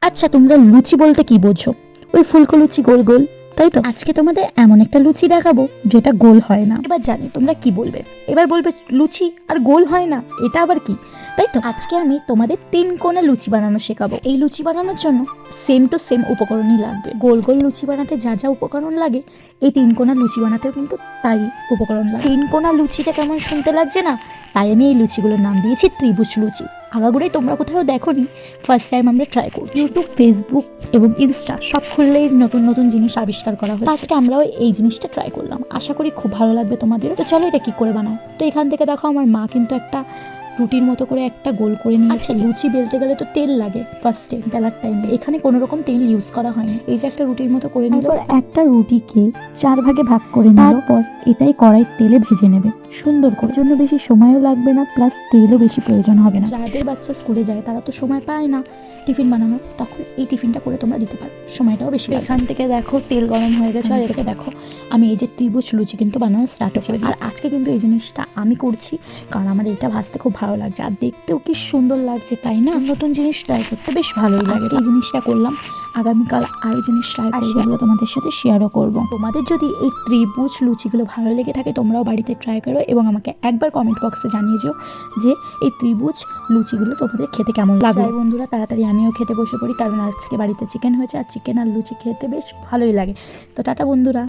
আচ্ছা, তোমরা লুচি বলতে কি বোঝো? ওই ফুলকো লুচি, গোল গোল, তাই তো? আজকে তোমাদের এমন একটা লুচি দেখাবো যেটা গোল হয় না। এবার জানি তোমরা কি বলবে, এবার বলবে লুচি আর গোল হয় না, এটা আবার কি, তাই তো? আজকে আমি তোমাদের 3 কোণা লুচি বানানো শেখাবো। এই লুচি বানানোর জন্য সেম টু সেম উপকরণই লাগবে। গোল গোল লুচি বানাতে যা যা উপকরণ লাগে, এই 3 কোণা লুচি বানাতেও কিন্তু তাই উপকরণ লাগে। 3 কোণা লুচিটা কেমন শুনতে লাগছে না? তাই আমি এই লুচিগুলোর নাম দিয়েছি ত্রিভুজ লুচি। আগাগোড়াই তোমরা কোথাও দেখোনি, ফার্স্ট টাইম আমরা ট্রাই করছি। ইউটিউব, ফেসবুক এবং ইনস্টা সব খুললেই নতুন নতুন জিনিস আবিষ্কার করা হচ্ছে। আজকে আমরাও এই জিনিসটা ট্রাই করলাম, আশা করি খুব ভালো লাগবে তোমাদেরও। তো চলো এটা কি করে বানায়। তো এখান থেকে দেখো আমার মা কিন্তু একটা রুটির মতো করে একটা গোল করে নিয়েছে। আচ্ছা, লুচি বেলতে গেলে তো তেল লাগে ফার্স্টে বেলার টাইমে, এখানে কোনো রকম তেল ইউজ করা হয়নি। এই যে একটা রুটির মতো করে নিল, একটা রুটিকে 4 ভাগে ভাগ করে নিল, তারপর এটাই কড়াই তেলে ভেজে নেবে সুন্দর করে। জন্য বেশি সময়ও লাগবে না, প্লাস তেলও বেশি প্রয়োজন হবে না। যাদের বাচ্চা স্কুলে যায় তারা তো সময় পায় না টিফিন বানানোর, তখন এই টিফিনটা করে তোমরা দিতে পারো, সময়টাও বেশি। এখান থেকে দেখো তেল গরম হয়ে গেছে, আর এটাকে দেখো আমি এই যে ত্রিভুজ লুচি কিন্তু বানানো স্টার্ট হচ্ছে। আর আজকে কিন্তু এই জিনিসটা আমি করছি কারণ আমার এটা ভাজতে খুব ভালো লাগছে, আর দেখতেও কি সুন্দর লাগছে, তাই না? নতুন জিনিস ট্রাই করতে বেশ ভালোই লাগে। এই জিনিসটা করলাম, আগামীকাল আরও জিনিস ট্রাই করবো, সেগুলো তোমাদের সাথে শেয়ারও করবো। তোমাদের যদি এই ত্রিভুজ লুচিগুলো ভালো লেগে থাকে তোমরাও বাড়িতে ট্রাই করো এবং আমাকে একবার কমেন্ট বক্সে জানিয়ে যেও যে এই ত্রিভুজ লুচিগুলো তোমাদের খেতে কেমন লাগে। বন্ধুরা, তাড়াতাড়ি আমিও খেতে বসে পড়ি কারণ আজকে বাড়িতে চিকেন হয়েছে, আর চিকেন আর লুচি খেতে বেশ ভালোই লাগে। তো টাটা বন্ধুরা।